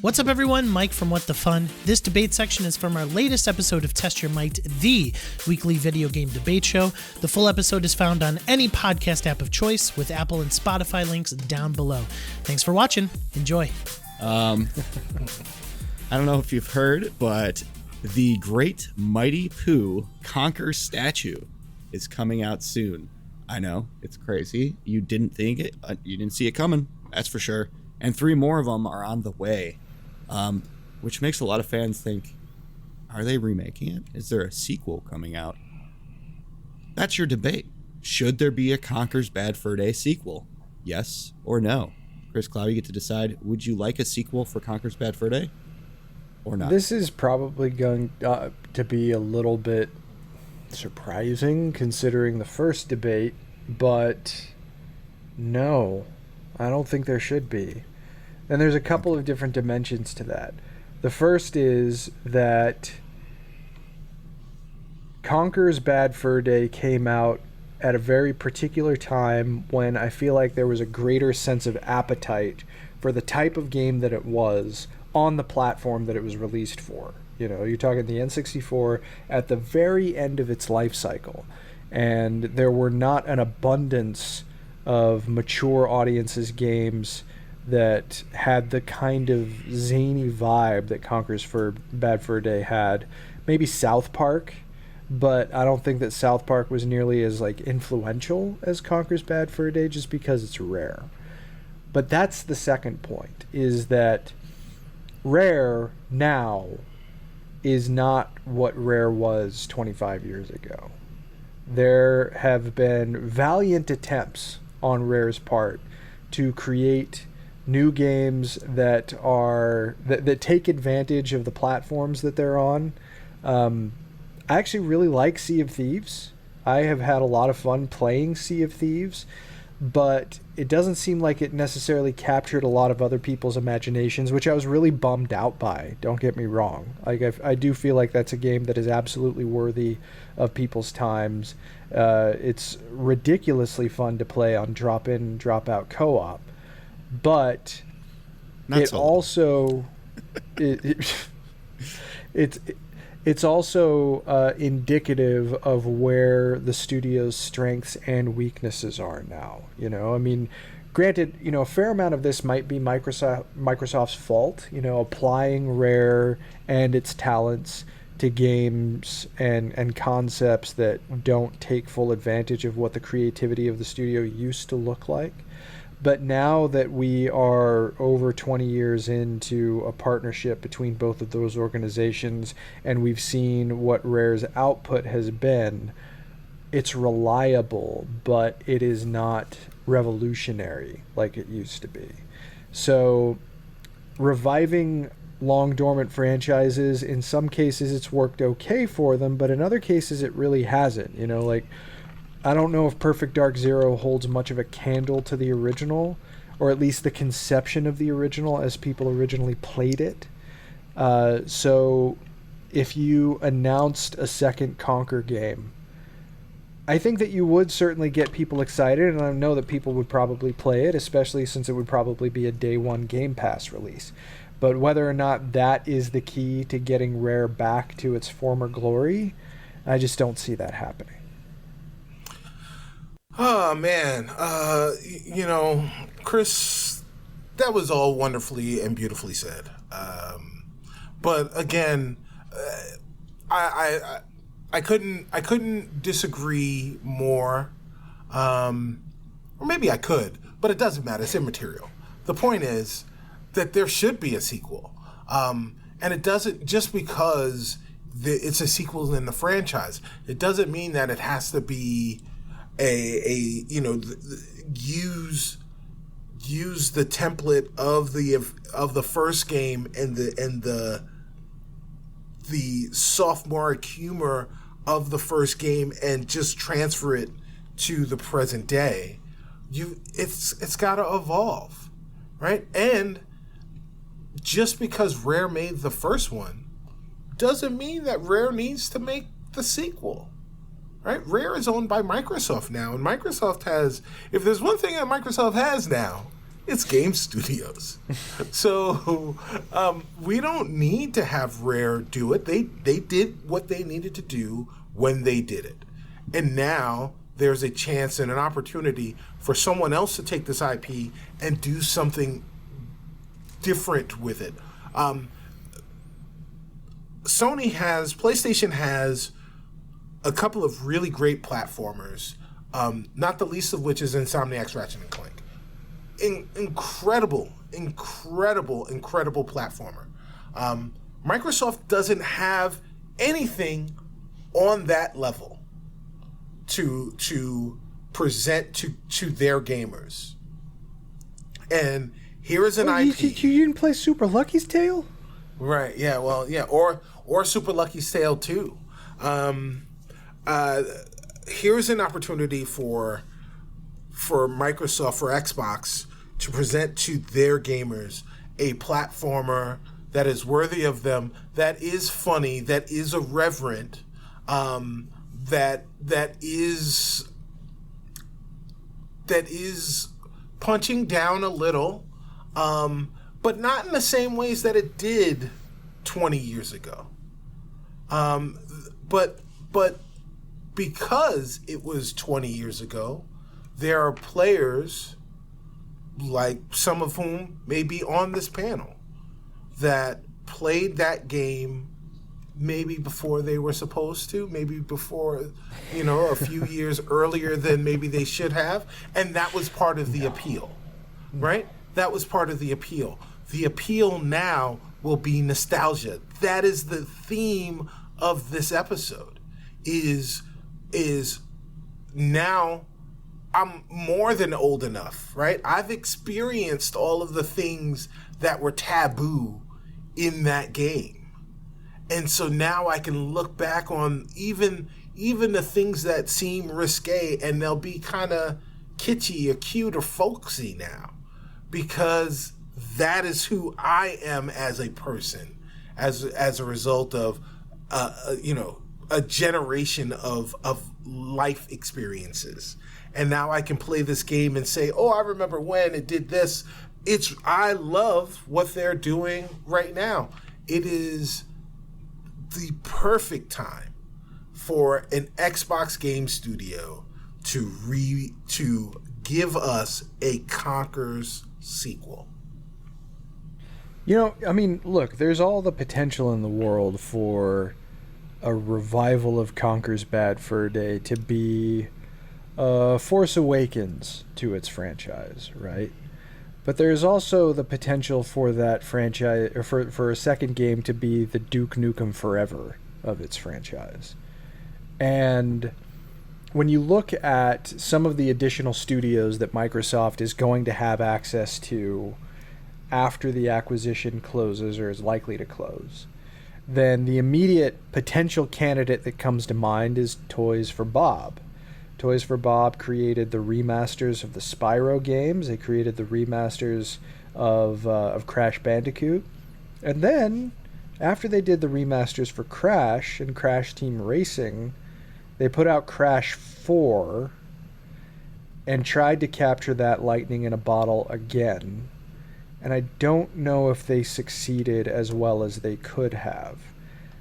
What's up, everyone? Mike from What the Fun. This debate section is from our latest episode of Test Your Might, the weekly video game debate show. The full episode is found on any podcast app of choice, with Apple and Spotify links down below. Thanks for watching. Enjoy. I don't know if you've heard, but the Great Mighty Pooh CONKER statue is coming out soon. I know, it's crazy. You didn't think it, you didn't see it coming, that's for sure. And 3 more of them are on the way. Which makes a lot of fans think, are they remaking it? Is there a sequel coming out? That's your debate. Should there be a Conker's Bad Fur Day sequel? Yes or no? Chris Clow, you get to decide. Would you like a sequel for Conker's Bad Fur Day or not? This is probably going to be a little bit surprising considering the first debate, but no, I don't think there should be. And there's a couple of different dimensions to that. The first is that Conker's Bad Fur Day came out at a very particular time when I feel like there was a greater sense of appetite for the type of game that it was on the platform that it was released for. You know, you're talking the N64 at the very end of its life cycle. And there were not an abundance of mature audiences games that had the kind of zany vibe that Conker's Bad Fur Day had. Maybe South Park, but I don't think that South Park was nearly as influential as Conker's Bad Fur Day, just because it's Rare. But that's the second point, is that Rare now is not what Rare was 25 years ago. There have been valiant attempts on Rare's part to create new games that take advantage of the platforms that they're on. I actually really like Sea of Thieves. I have had a lot of fun playing Sea of Thieves, but it doesn't seem like it necessarily captured a lot of other people's imaginations, which I was really bummed out by. Don't get me wrong. I do feel like that's a game that is absolutely worthy of people's times. It's ridiculously fun to play on drop-in, drop-out co-op. But it's also indicative of where the studio's strengths and weaknesses are now. You know, I mean, granted, you know, a fair amount of this might be Microsoft's fault. You know, applying Rare and its talents to games and concepts that don't take full advantage of what the creativity of the studio used to look like. But now that we are over 20 years into a partnership between both of those organizations, and we've seen what Rare's output has been, it's reliable, but it is not revolutionary like it used to be. So reviving long dormant franchises, in some cases it's worked okay for them, but in other cases it really hasn't. You know, I don't know if Perfect Dark Zero holds much of a candle to the original, or at least the conception of the original as people originally played it. So if you announced a second Conker game, I think that you would certainly get people excited, and I know that people would probably play it, especially since it would probably be a day one Game Pass release. But whether or not that is the key to getting Rare back to its former glory, I just don't see that happening. Oh, man. You know, Chris, that was all wonderfully and beautifully said. But again, I couldn't disagree more. Or maybe I could, but it doesn't matter. It's immaterial. The point is that there should be a sequel. And it doesn't, just because it's a sequel in the franchise, it doesn't mean that it has to be use the template of the first game and the sophomoric humor of the first game and just transfer it to the present day. It's got to evolve, right? And just because Rare made the first one doesn't mean that Rare needs to make the sequel. Right? Rare is owned by Microsoft now, and Microsoft has, if there's one thing that Microsoft has now, It's game studios. So we don't need to have Rare do it. They did what they needed to do when they did it. And now there's a chance and an opportunity for someone else to take this IP and do something different with it. PlayStation has a couple of really great platformers, not the least of which is Insomniac's Ratchet and Clank. Incredible platformer. Microsoft doesn't have anything on that level to present to their gamers. And here is an IP. You didn't play Super Lucky's Tale? Right, yeah, well, yeah, or Super Lucky's Tale too. Here's an opportunity for Microsoft, for Xbox, to present to their gamers a platformer that is worthy of them, that is funny, that is irreverent, that is punching down a little, but not in the same ways that it did 20 years ago. But because it was 20 years ago, there are players, like some of whom may be on this panel, that played that game maybe before they were supposed to, maybe before, a few years earlier than maybe they should have. And that was part of the appeal, right? That was part of the appeal. The appeal now will be nostalgia. That is the theme of this episode, is now I'm more than old enough, right? I've experienced all of the things that were taboo in that game. And so now I can look back on even the things that seem risque, and they'll be kind of kitschy or cute or folksy now, because that is who I am as a person, as a result of a generation of life experiences. And now I can play this game and say, oh, I remember when it did this. I love what they're doing right now. It is the perfect time for an Xbox game studio to give us a Conker's sequel. Look, there's all the potential in the world for a revival of Conker's Bad Fur Day to be Force Awakens to its franchise, right? But there's also the potential for that franchise, or for a second game to be the Duke Nukem Forever of its franchise. And when you look at some of the additional studios that Microsoft is going to have access to after the acquisition closes, or is likely to close, then the immediate potential candidate that comes to mind is Toys for Bob. Toys for Bob created the remasters of the Spyro games. They created the remasters of Crash Bandicoot. And then, after they did the remasters for Crash and Crash Team Racing, they put out Crash 4 and tried to capture that lightning in a bottle again. And I don't know if they succeeded as well as they could have.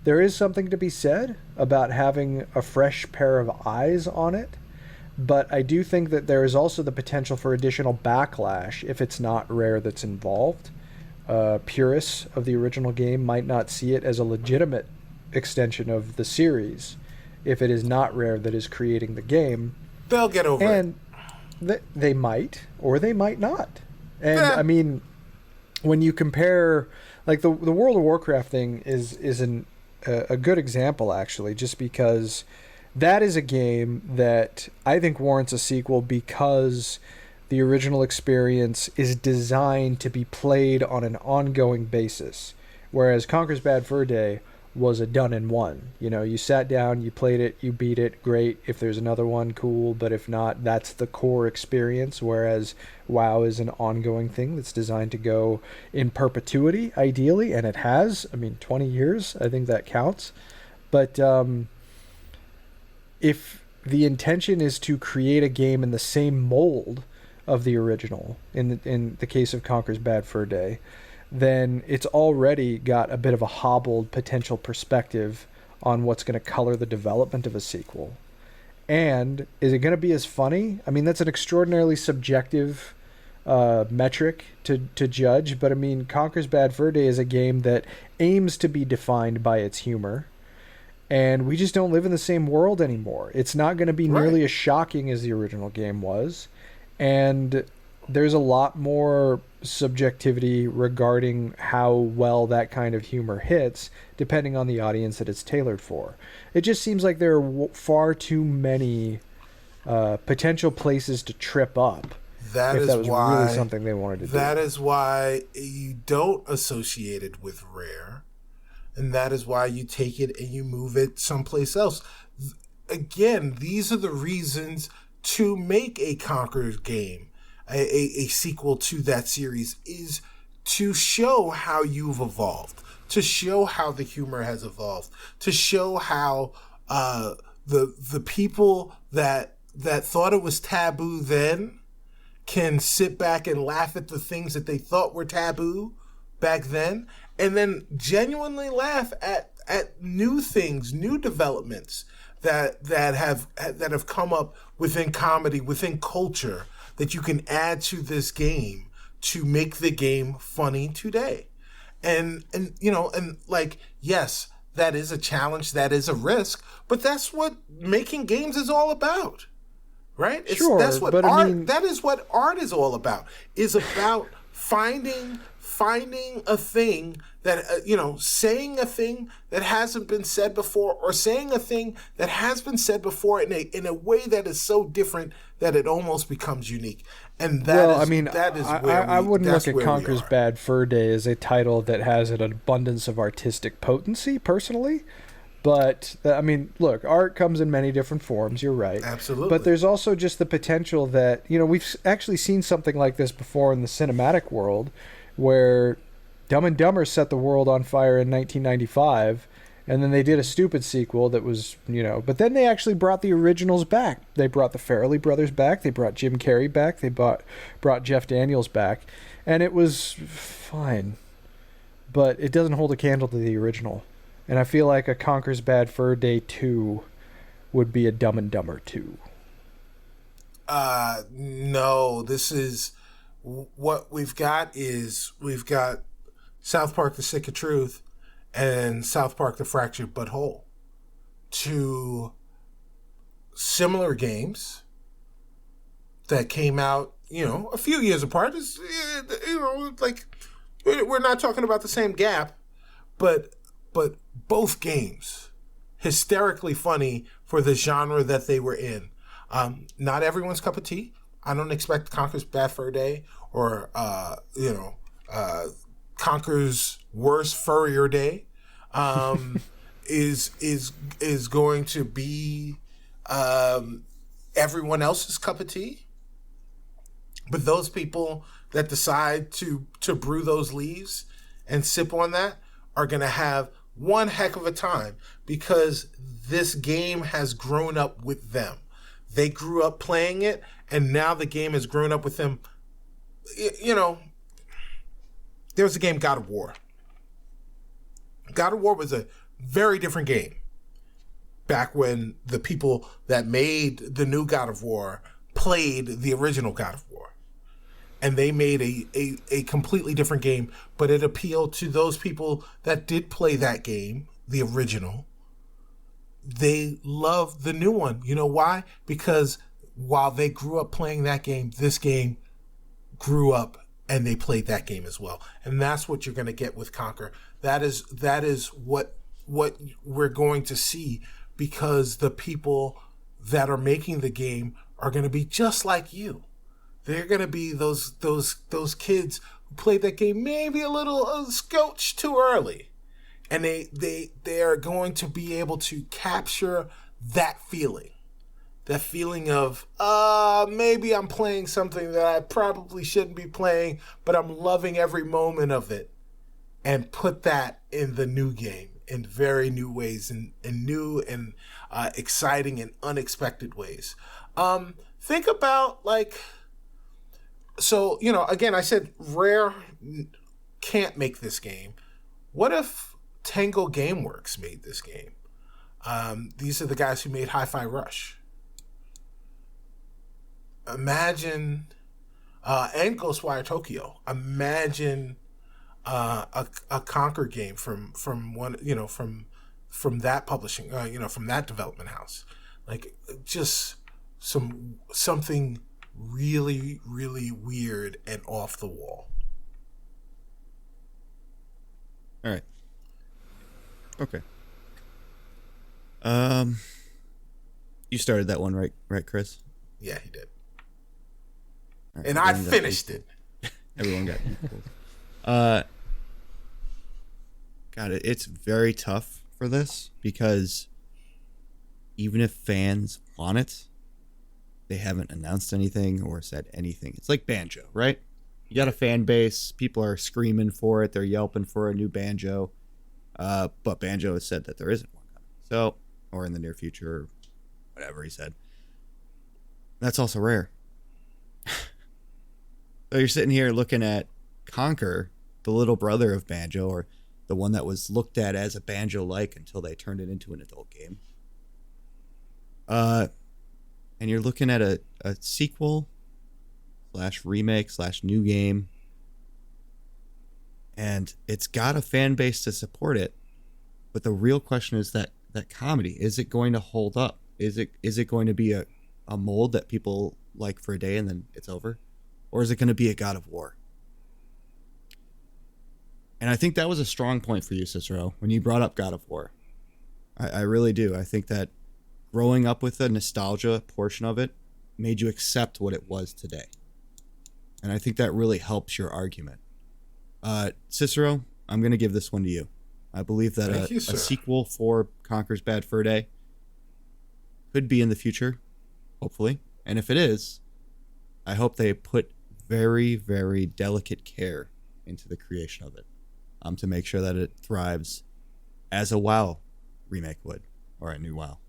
There is something to be said about having a fresh pair of eyes on it, but I do think that there is also the potential for additional backlash if it's not Rare that's involved. Purists of the original game might not see it as a legitimate extension of the series if it is not Rare that is creating the game. They'll get over it. And they might, or they might not. And when you compare, like the World of Warcraft thing is a good example, actually, just because that is a game that I think warrants a sequel, because the original experience is designed to be played on an ongoing basis, whereas Conker's Bad Fur Day was a done in one. You sat down, you played it, you beat it, great. If there's another one, cool, but if not, that's the core experience, whereas WoW is an ongoing thing that's designed to go in perpetuity, ideally, and it has. 20 years, I think that counts. But if the intention is to create a game in the same mold of the original, in the case of Conker's Bad Fur Day, then it's already got a bit of a hobbled potential perspective on what's going to color the development of a sequel. And is it going to be as funny? I mean, that's an extraordinarily subjective metric to judge, but I mean, Conker's Bad Fur Day is a game that aims to be defined by its humor, and we just don't live in the same world anymore. It's not going to be nearly as shocking as the original game was, and there's a lot more subjectivity regarding how well that kind of humor hits, depending on the audience that it's tailored for. It just seems like there are far too many potential places to trip up. That if that was really something they wanted to do. That is why you don't associate it with Rare, and that is why you take it and you move it someplace else. Again, these are the reasons to make a Conker game. A sequel to that series is to show how you've evolved, to show how the humor has evolved, to show how the people that thought it was taboo then can sit back and laugh at the things that they thought were taboo back then, and then genuinely laugh at new things, new developments that have come up within comedy, within culture, that you can add to this game to make the game funny today. And you know, and like, yes, that is a challenge, that is a risk, but that's what making games is all about. Right? Sure, that's what but art, I mean, that is what art is all about. Is about finding a thing that saying a thing that hasn't been said before, or saying a thing that has been said before in a way that is so different that it almost becomes unique. And that I wouldn't look at Conker's Bad Fur Day as a title that has an abundance of artistic potency, personally. But, I mean, look, art comes in many different forms, you're right. Absolutely. But there's also just the potential that, we've actually seen something like this before in the cinematic world, where Dumb and Dumber set the world on fire in 1995, and then they did a stupid sequel that was, but then they actually brought the originals back. They brought the Farrelly brothers back, they brought Jim Carrey back, they brought Jeff Daniels back, and it was fine. But it doesn't hold a candle to the original. And I feel like a Conker's Bad Fur Day 2 would be a Dumb and Dumber 2. No, this is what we've got South Park: The Stick of Truth and South Park: The Fractured But Whole. Two similar games that came out, a few years apart. Like, we're not talking about the same gap, but both games hysterically funny for the genre that they were in. Not everyone's cup of tea. I don't expect Conker's Bad Fur Day or Conker's Worst Furrier Day is going to be everyone else's cup of tea. But those people that decide to brew those leaves and sip on that are going to have one heck of a time, because this game has grown up with them. They grew up playing it, and now the game has grown up with them. There was a game, God of War. God of War was a very different game back when the people that made the new God of War played the original God of War. And they made a completely different game, but it appealed to those people that did play that game, the original. They love the new one. You know why? Because while they grew up playing that game, this game grew up and they played that game as well. And that's what you're going to get with Conker. That is what we're going to see, because the people that are making the game are going to be just like you. They're going to be those kids who played that game maybe a little scotch too early. And they are going to be able to capture that feeling of, maybe I'm playing something that I probably shouldn't be playing, but I'm loving every moment of it, and put that in the new game in very new ways, and new and exciting and unexpected ways. Think about, like, So, again, I said Rare can't make this game. What if Tango Gameworks made this game? These are the guys who made Hi-Fi Rush. Imagine, and Ghostwire Tokyo. Imagine a Conker game from one, from that publishing, from that development house. Like, just something really, really weird and off the wall. All right. Okay. You started that one, right, Chris? Yeah, he did. Right, and I finished it. Everyone got equals. God, it's very tough for this because even if fans want it, they haven't announced anything or said anything. It's like Banjo, right? You got a fan base. People are screaming for it. They're yelping for a new Banjo. But Banjo has said that there isn't one coming. So, or in the near future, or whatever he said. That's also Rare. So you're sitting here looking at Conker, the little brother of Banjo, or the one that was looked at as a Banjo-like until they turned it into an adult game. And you're looking at a sequel / remake / new game, and it's got a fan base to support it. But the real question is that comedy, is it going to hold up? Is it going to be a mold that people like for a day and then it's over? Or is it going to be a God of War? And I think that was a strong point for you, Cicero, when you brought up God of War. I really do. I think that growing up with the nostalgia portion of it made you accept what it was today. And I think that really helps your argument. Cicero, I'm going to give this one to you. I believe that a sequel for Conker's Bad Fur Day could be in the future, hopefully. And if it is, I hope they put very, very delicate care into the creation of it, to make sure that it thrives as a WoW remake would, or a new WoW.